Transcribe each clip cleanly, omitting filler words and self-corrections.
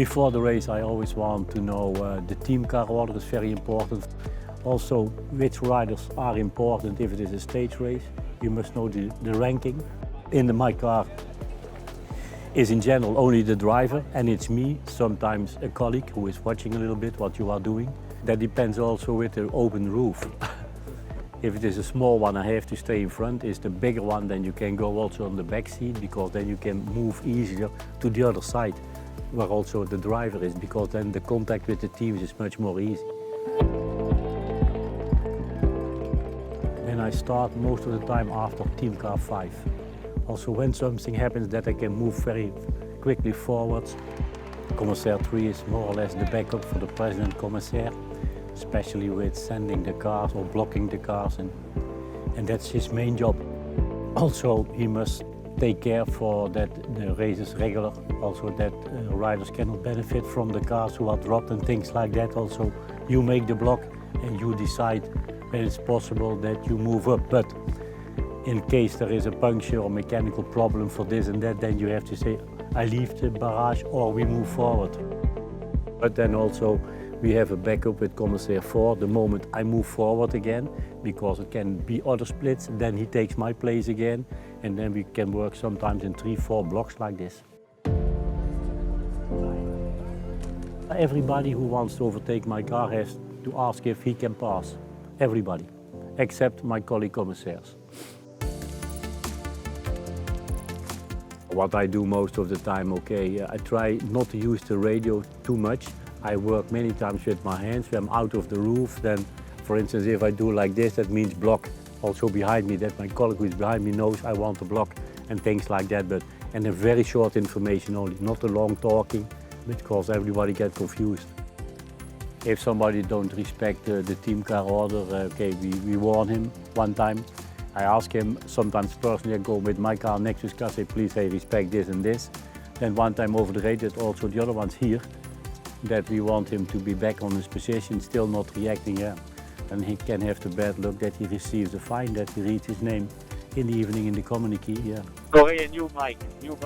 Before the race, I always want to know the team car order is very important. Also, which riders are important. If it is a stage race, you must know the ranking. In my car is in general only the driver, and it's me, sometimes a colleague who is watching a little bit what you are doing. That depends also with the open roof. If it is a small one, I have to stay in front. If it's the bigger one, then you can go also on the back seat, because then you can move easier to the other side, where also the driver is, because then the contact with the teams is much more easy. And I start most of the time after team car 5. Also when something happens that I can move very quickly forwards. Commissaire Three is more or less the backup for the president commissaire, especially with sending the cars or blocking the cars, and that's his main job. Also he must take care for that the race is regular, also that riders cannot benefit from the cars who are dropped and things like that. Also you make the block and you decide when it's possible that you move up. But in case there is a puncture or mechanical problem for this and that, then you have to say, I leave the barrage or we move forward. But then also we have a backup with Commissaire 4 the moment I move forward again, because it can be other splits, then he takes my place again, and then we can work sometimes in 3-4 blocks like this. Everybody who wants to overtake my car has to ask if he can pass. Everybody, except my colleague commissaires. What I do most of the time, I try not to use the radio too much. I work many times with my hands. When I'm out of the roof, then, for instance, if I do like this, that means block. Also behind me, that my colleague who is behind me knows I want to block and things like that. And a very short information only, not a long talking, because everybody gets confused. If somebody don't respect the team car order, we warn him one time. I ask him, sometimes personally I go with my car next to his car, say please respect this and this. Then one time over the radio, also the other ones here, that we want him to be back on his position, still not reacting. And he can have the bad luck that he receives a fine, that he reads his name in the evening in the communique. Sorry, a new mic.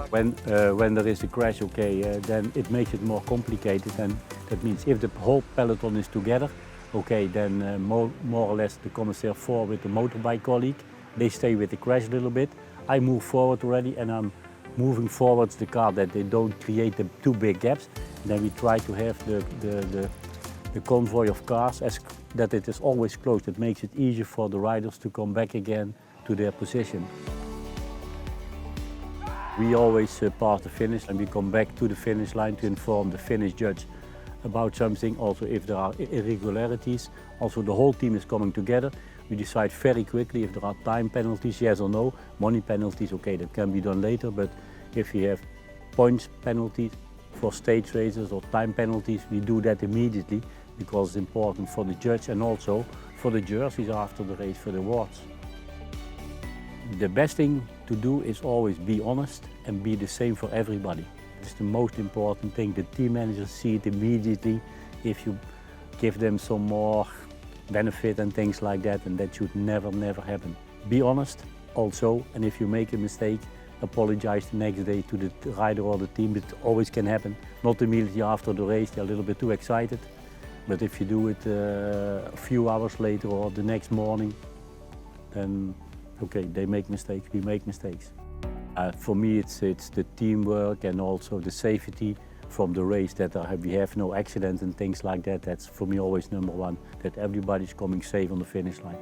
When there is a crash, then it makes it more complicated, and that means if the whole peloton is together, then more or less the Commissaire 4 with the motorbike colleague, they stay with the crash a little bit. I move forward already, and I'm moving forwards the car that they don't create the two big gaps. Then we try to have the convoy of cars that it is always closed. It makes it easier for the riders to come back again to their position. We always pass the finish, and we come back to the finish line to inform the finish judge about something. Also if there are irregularities, also the whole team is coming together. We decide very quickly if there are time penalties, yes or no. Money penalties, that can be done later, but if you have points penalties for stage races or time penalties, we do that immediately, because it's important for the judge and also for the jerseys after the race for the awards. The best thing to do is always be honest and be the same for everybody. It's the most important thing. The team managers see it immediately if you give them some more benefit and things like that, and that should never happen. Be honest also, and if you make a mistake, apologize the next day to the rider or the team. It always can happen. Not immediately after the race, they're a little bit too excited. But if you do it a few hours later or the next morning, then they make mistakes, we make mistakes. For me, it's the teamwork and also the safety from the race, that we have no accidents and things like that. That's for me always number one, that everybody's coming safe on the finish line.